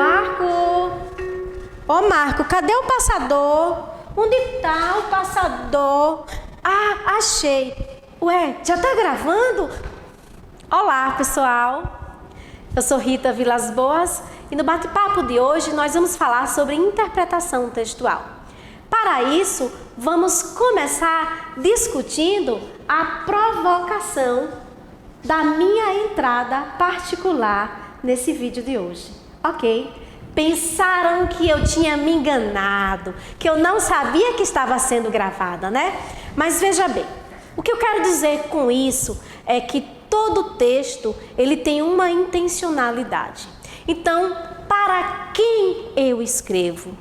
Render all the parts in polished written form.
Marco! Ô Marco, cadê o passador? Onde tá o passador? Ah, achei. Ué, já tá gravando? Olá, pessoal. Eu sou Rita Vilas Boas e no bate-papo de hoje nós vamos falar sobre interpretação textual. Para isso, vamos começar discutindo a provocação da minha entrada particular nesse vídeo de hoje, ok? Pensaram que eu tinha me enganado, que eu não sabia que estava sendo gravada, né? Mas veja bem, o que eu quero dizer com isso é que todo texto, ele tem uma intencionalidade. Então, para quem eu escrevo?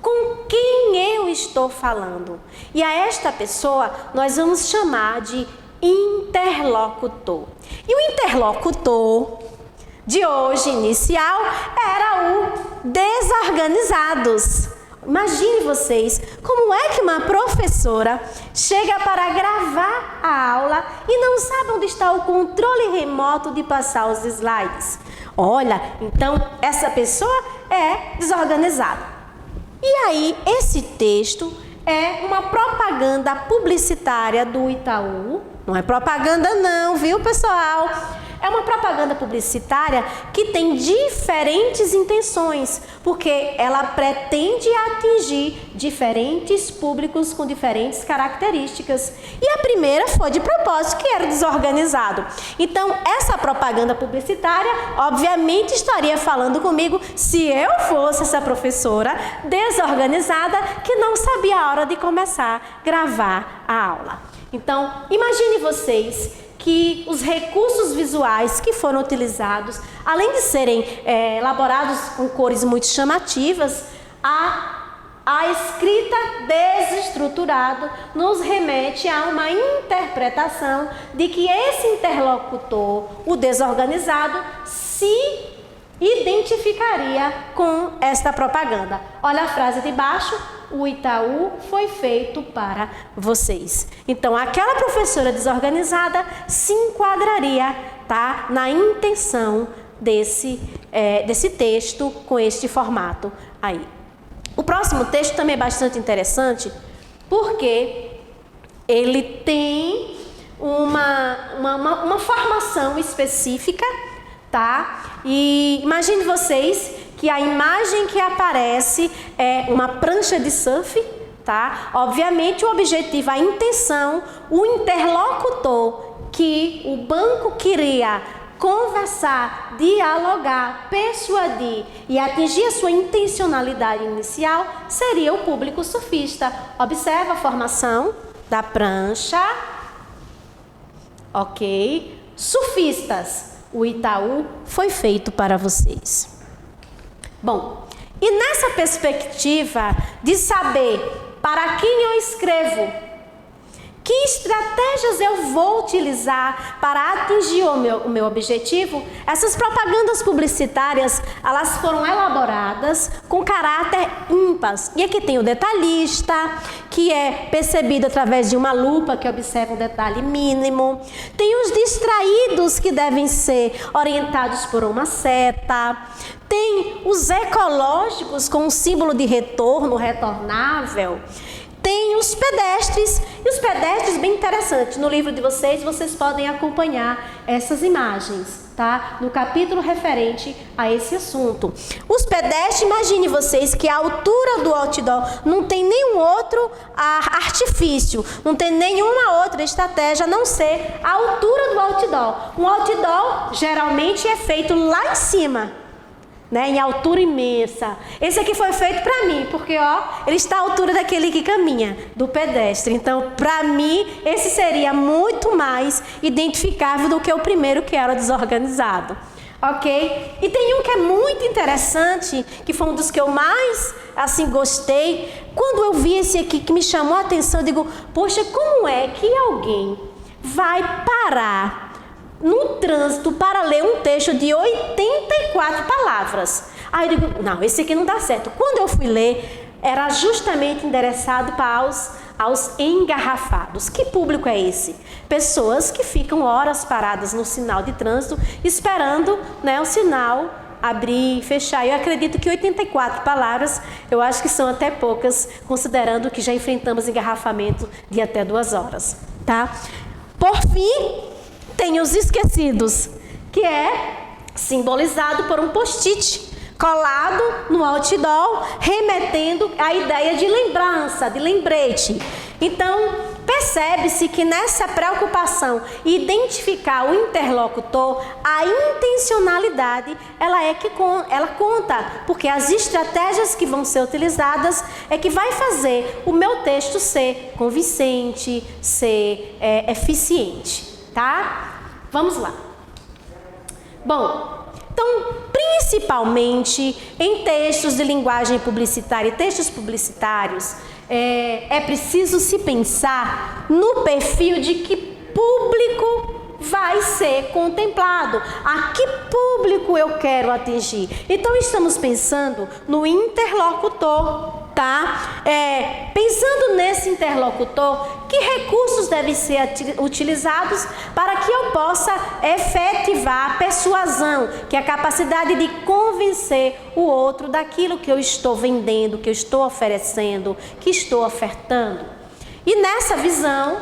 Com quem eu estou falando? E a esta pessoa nós vamos chamar de interlocutor. E o interlocutor de hoje inicial era o desorganizados. Imagine vocês, como é que uma professora chega para gravar a aula e não sabe onde está o controle remoto de passar os slides? Olha, então essa pessoa é desorganizada. E aí, esse texto é uma propaganda publicitária do Itaú. Não é propaganda não, viu, pessoal? É uma propaganda publicitária que tem diferentes intenções, porque ela pretende atingir diferentes públicos com diferentes características. E a primeira foi de propósito, que era desorganizado. Então, essa propaganda publicitária, obviamente, estaria falando comigo se eu fosse essa professora desorganizada que não sabia a hora de começar a gravar a aula. Então, imagine vocês que os recursos visuais que foram utilizados, além de serem elaborados com cores muito chamativas, a escrita desestruturada nos remete a uma interpretação de que esse interlocutor, o desorganizado, se identificaria com esta propaganda. Olha a frase de baixo. O Itaú foi feito para vocês. Então, aquela professora desorganizada se enquadraria, tá, na intenção desse texto com este formato aí. O próximo texto também é bastante interessante porque ele tem uma formação específica, tá? E imagine vocês que a imagem que aparece é uma prancha de surf, tá? Obviamente o objetivo, a intenção, o interlocutor que o banco queria conversar, dialogar, persuadir e atingir a sua intencionalidade inicial seria o público surfista. Observa a formação da prancha, ok? Surfistas, o Itaú foi feito para vocês. Bom, e nessa perspectiva de saber para quem eu escrevo, que estratégias eu vou utilizar para atingir o meu objetivo, essas propagandas publicitárias, elas foram elaboradas com caráter ímpar. E aqui tem o detalhista, que é percebido através de uma lupa que observa um detalhe mínimo. Tem os distraídos, que devem ser orientados por uma seta. Tem os ecológicos com o símbolo de retorno, retornável. Tem os pedestres, e os pedestres bem interessantes. No livro de vocês podem acompanhar essas imagens, tá? No capítulo referente a esse assunto. Os pedestres, imagine vocês que a altura do outdoor não tem nenhum outro artifício, não tem nenhuma outra estratégia a não ser a altura do outdoor. Um outdoor geralmente é feito lá em cima, né, em altura imensa. Esse aqui foi feito para mim, porque ó, ele está à altura daquele que caminha, do pedestre. Então, para mim, esse seria muito mais identificável do que o primeiro, que era desorganizado. Ok? E tem um que é muito interessante, que foi um dos que eu mais, assim, gostei. Quando eu vi esse aqui, que me chamou a atenção, eu digo, poxa, como é que alguém vai parar no trânsito para ler um texto de 84 palavras? Aí eu digo, não, esse aqui não dá certo. Quando eu fui ler, era justamente endereçado para aos engarrafados. Que público é esse? Pessoas que ficam horas paradas no sinal de trânsito esperando, né, o sinal abrir e fechar. Eu acredito que 84 palavras, eu acho que são até poucas, considerando que já enfrentamos engarrafamento de até 2 horas, tá? Por fim, tem os esquecidos, que é simbolizado por um post-it colado no outdoor, remetendo à ideia de lembrança, de lembrete. Então, percebe-se que nessa preocupação em identificar o interlocutor, a intencionalidade, ela conta, porque as estratégias que vão ser utilizadas é que vai fazer o meu texto ser convincente, ser eficiente, tá? Vamos lá. Bom, então, principalmente em textos de linguagem publicitária e textos publicitários, é preciso se pensar no perfil de que público vai ser contemplado, a que público eu quero atingir. Então, estamos pensando no interlocutor, tá? Pensando nesse interlocutor, que recursos devem ser utilizados para que eu possa efetivar a persuasão, que é a capacidade de convencer o outro daquilo que eu estou vendendo, que eu estou oferecendo, que estou ofertando. E nessa visão,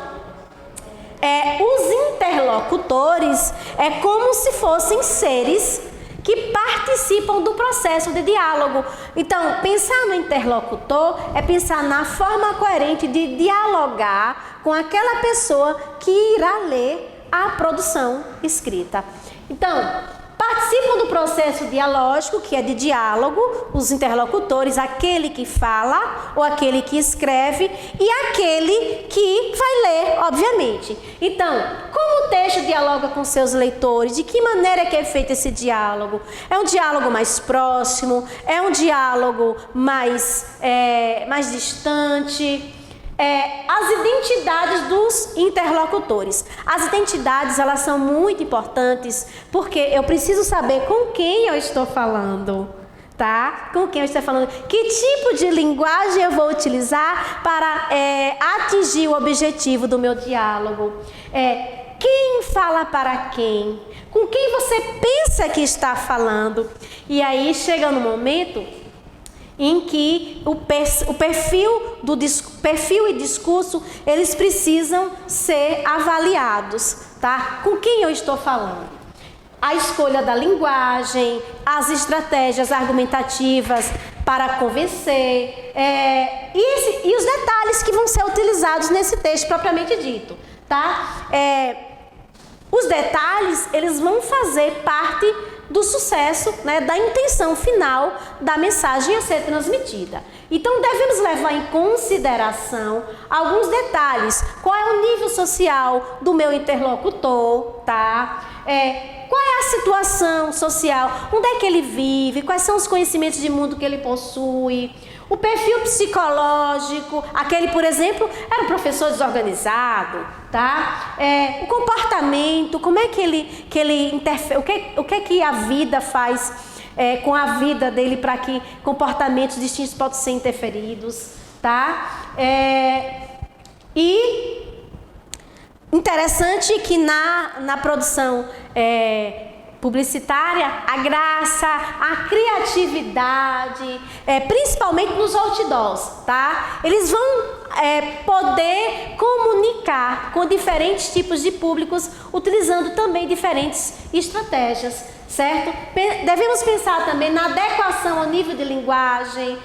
os interlocutores é como se fossem seres que participam do processo de diálogo. Então, pensar no interlocutor é pensar na forma coerente de dialogar com aquela pessoa que irá ler a produção escrita. Então, participam do processo dialógico, que é de diálogo, os interlocutores, aquele que fala ou aquele que escreve e aquele que vai ler, obviamente. Então, como o texto dialoga com seus leitores? De que maneira que é feito esse diálogo? É um diálogo mais próximo? É um diálogo mais distante? As identidades dos interlocutores. As identidades, elas são muito importantes, porque eu preciso saber com quem eu estou falando, tá? Com quem eu estou falando. Que tipo de linguagem eu vou utilizar para atingir o objetivo do meu diálogo? Quem fala para quem? Com quem você pensa que está falando? E aí chega no momento em que o perfil e discurso, eles precisam ser avaliados, tá? Com quem eu estou falando? A escolha da linguagem, as estratégias argumentativas para convencer, e os detalhes que vão ser utilizados nesse texto propriamente dito, tá? Os detalhes, eles vão fazer parte do sucesso, né, da intenção final da mensagem a ser transmitida. Então, devemos levar em consideração alguns detalhes. Qual é o nível social do meu interlocutor, tá? Qual é a situação social? Onde é que ele vive? Quais são os conhecimentos de mundo que ele possui? O perfil psicológico, aquele, por exemplo, era um professor desorganizado, tá? O comportamento, como é que ele interfere, o que é que a vida faz com a vida dele para que comportamentos distintos possam ser interferidos, tá? E interessante que na produção publicitária, a graça, a criatividade, principalmente nos outdoors, tá? Eles vão poder comunicar com diferentes tipos de públicos, utilizando também diferentes estratégias, certo? Devemos pensar também na adequação ao nível de linguagem.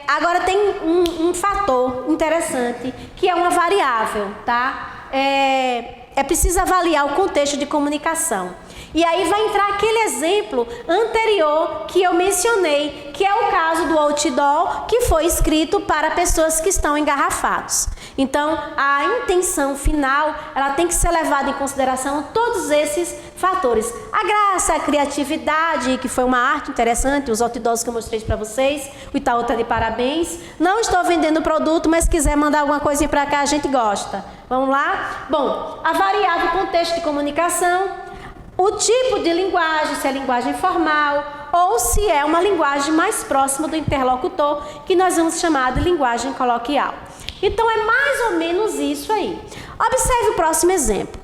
Agora tem um fator interessante, que é uma variável, tá? É preciso avaliar o contexto de comunicação. E aí vai entrar aquele exemplo anterior que eu mencionei, que é o caso do outdoor, que foi escrito para pessoas que estão engarrafados. Então, a intenção final, ela tem que ser levada em consideração todos esses fatores. A graça, a criatividade, que foi uma arte interessante, os outdoors que eu mostrei para vocês, o Itaú está de parabéns. Não estou vendendo produto, mas se quiser mandar alguma coisinha para cá, a gente gosta. Vamos lá? Bom, a variável contexto de comunicação, o tipo de linguagem, se é linguagem formal ou se é uma linguagem mais próxima do interlocutor, que nós vamos chamar de linguagem coloquial. Então, é mais ou menos isso aí. Observe o próximo exemplo.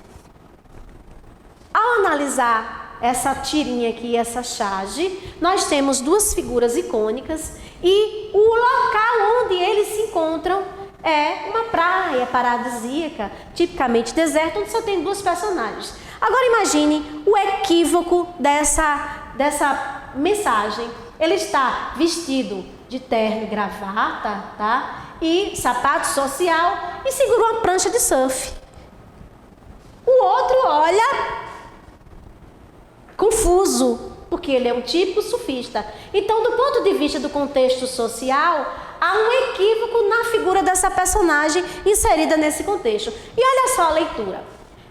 Ao analisar essa tirinha aqui, essa charge, nós temos duas figuras icônicas e o local onde eles se encontram é uma praia paradisíaca, tipicamente deserta, onde só tem duas personagens. Agora imagine o equívoco dessa mensagem. Ele está vestido de terno e gravata, tá? E sapato social e segura uma prancha de surf. O outro olha confuso, porque ele é um típico surfista. Então, do ponto de vista do contexto social, há um equívoco na figura dessa personagem inserida nesse contexto. E olha só a leitura.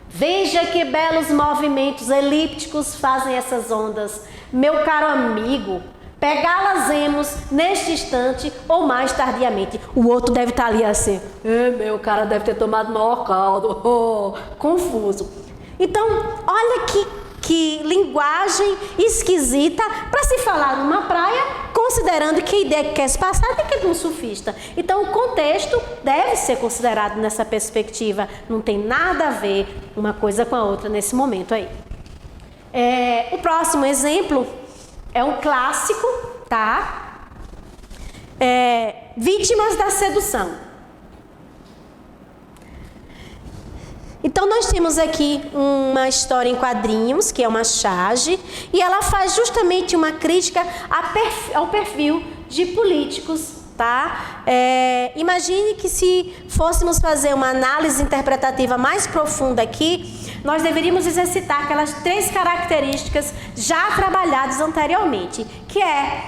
Veja que belos movimentos elípticos fazem essas ondas. Meu caro amigo, pegá-las-emos neste instante ou mais tardiamente. O outro deve estar ali assim. Meu cara deve ter tomado maior caldo. Confuso. Então, olha que linguagem esquisita para se falar numa praia, considerando que a ideia que quer se passar é que é de um surfista. Então, o contexto deve ser considerado nessa perspectiva. Não tem nada a ver uma coisa com a outra nesse momento aí. O próximo exemplo é um clássico, tá? Vítimas da sedução. Então, nós temos aqui uma história em quadrinhos, que é uma charge, e ela faz justamente uma crítica ao perfil de políticos, tá? Imagine que se fôssemos fazer uma análise interpretativa mais profunda aqui, nós deveríamos exercitar aquelas 3 características já trabalhadas anteriormente, que é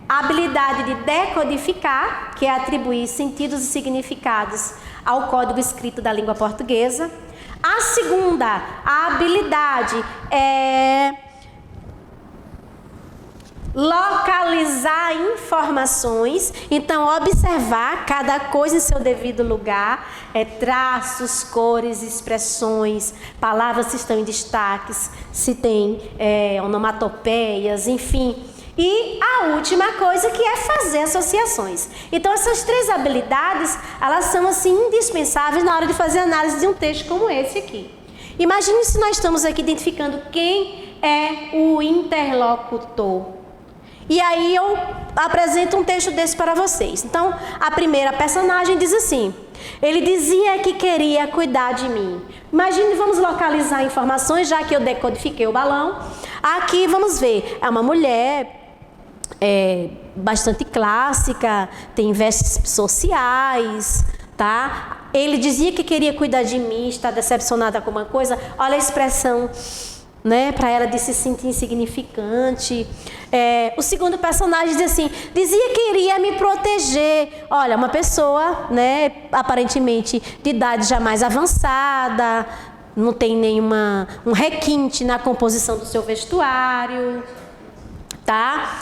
a habilidade de decodificar, que é atribuir sentidos e significados ao código escrito da língua portuguesa. A segunda, a habilidade é localizar informações, então observar cada coisa em seu devido lugar, traços, cores, expressões, palavras se estão em destaques, se tem onomatopeias, enfim. E a última coisa que é fazer associações. Então essas 3 habilidades, elas são assim indispensáveis na hora de fazer análise de um texto como esse aqui. Imagine se nós estamos aqui identificando quem é o interlocutor. E aí eu apresento um texto desse para vocês. Então, a primeira personagem diz assim: ele dizia que queria cuidar de mim. Imagine, vamos localizar informações, já que eu decodifiquei o balão. Aqui vamos ver, é uma mulher bastante clássica, tem vestes sociais, tá? Ele dizia que queria cuidar de mim, está decepcionada com uma coisa. Olha a expressão, né, para ela de se sentir insignificante. O segundo personagem diz assim: dizia que iria me proteger. Olha, uma pessoa, né, aparentemente de idade já mais avançada, não tem um requinte na composição do seu vestuário, tá?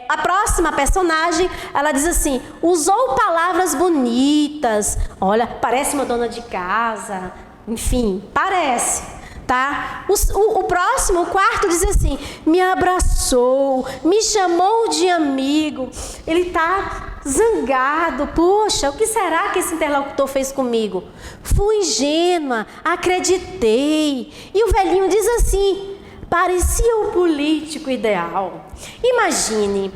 A próxima personagem, ela diz assim: usou palavras bonitas. Olha, parece uma dona de casa, enfim, parece. Tá? O próximo, o quarto, diz assim: me abraçou, me chamou de amigo. Ele está zangado. Poxa, o que será que esse interlocutor fez comigo? Fui ingênua, acreditei. E o velhinho diz assim: parecia o político ideal. Imagine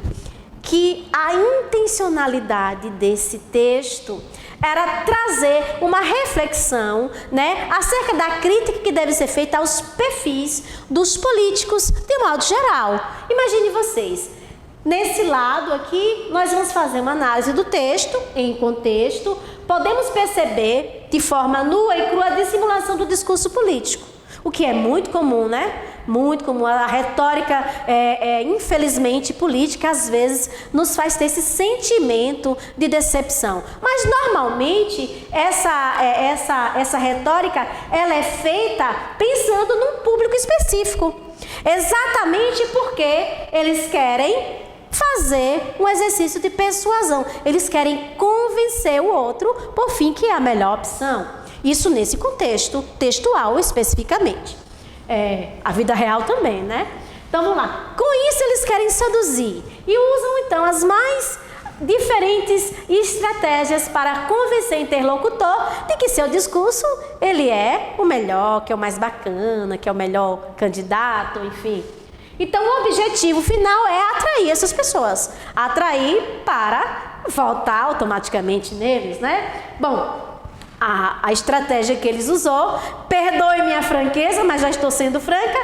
que a intencionalidade desse texto era trazer uma reflexão, né, acerca da crítica que deve ser feita aos perfis dos políticos de modo geral. Imagine vocês, nesse lado aqui, nós vamos fazer uma análise do texto, em contexto, podemos perceber de forma nua e crua a dissimulação do discurso político, o que é muito comum, né? Muito comum. A retórica, infelizmente, política, às vezes, nos faz ter esse sentimento de decepção. Mas, normalmente, essa retórica, ela é feita pensando num público específico. Exatamente porque eles querem fazer um exercício de persuasão. Eles querem convencer o outro, por fim, que é a melhor opção. Isso nesse contexto textual, especificamente. A vida real também, né? Então, vamos lá. Com isso, eles querem seduzir. E usam, então, as mais diferentes estratégias para convencer o interlocutor de que seu discurso ele é o melhor, que é o mais bacana, que é o melhor candidato, enfim. Então, o objetivo final é atrair essas pessoas, atrair para votar automaticamente neles, né? Bom, a estratégia que eles usou, perdoe minha franqueza, mas já estou sendo franca,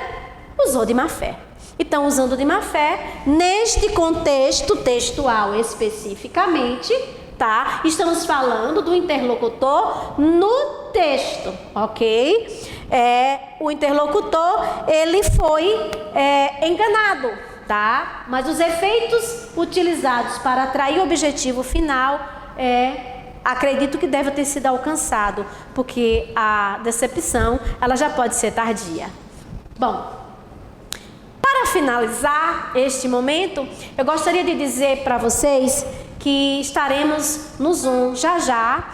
usou de má fé. Então, usando de má fé, neste contexto textual especificamente, tá? Estamos falando do interlocutor no texto, ok? O interlocutor, ele foi enganado, tá? Mas os efeitos utilizados para atrair o objetivo final, acredito que deve ter sido alcançado, porque a decepção, ela já pode ser tardia. Bom, para finalizar este momento, eu gostaria de dizer para vocês que estaremos no Zoom já,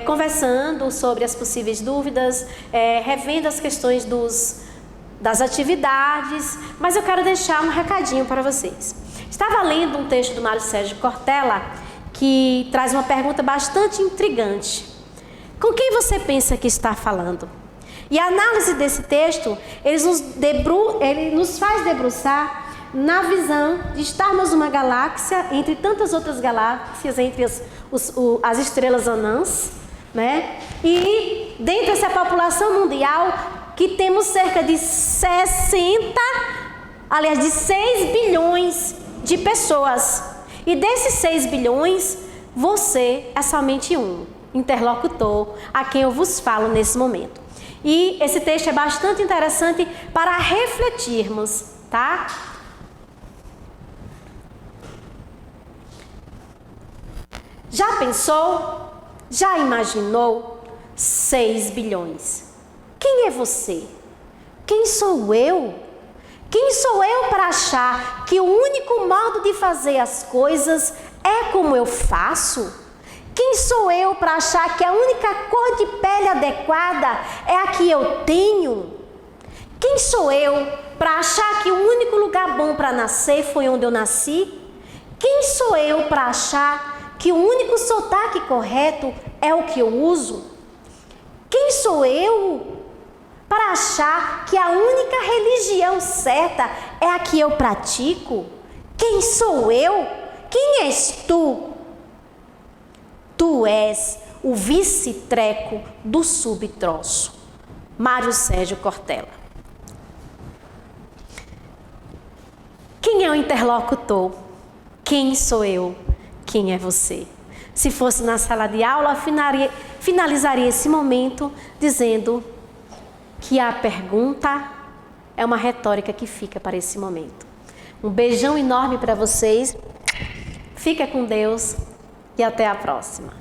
conversando sobre as possíveis dúvidas, revendo as questões das atividades, mas eu quero deixar um recadinho para vocês. Estava lendo um texto do Mário Sérgio Cortella que traz uma pergunta bastante intrigante. Com quem você pensa que está falando? E a análise desse texto, ele nos faz debruçar na visão de estarmos uma galáxia entre tantas outras galáxias, entre as estrelas anãs, né? E dentro dessa população mundial, que temos cerca de 6 bilhões de pessoas. E desses 6 bilhões, você é somente um interlocutor a quem eu vos falo nesse momento. E esse texto é bastante interessante para refletirmos, tá? Já pensou? Já imaginou? 6 bilhões. Quem é você? Quem sou eu? Quem sou eu para achar que o único modo de fazer as coisas é como eu faço? Quem sou eu para achar que a única cor de pele adequada é a que eu tenho? Quem sou eu para achar que o único lugar bom para nascer foi onde eu nasci? Quem sou eu para achar que o único sotaque correto é o que eu uso? Quem sou eu para achar que a única religião certa é a que eu pratico? Quem sou eu? Quem és tu? Tu és o vice-treco do subtroço. Mário Sérgio Cortella. Quem é o interlocutor? Quem sou eu? Quem é você? Se fosse na sala de aula, finalizaria esse momento dizendo que a pergunta é uma retórica que fica para esse momento. Um beijão enorme para vocês. Fica com Deus. E até a próxima.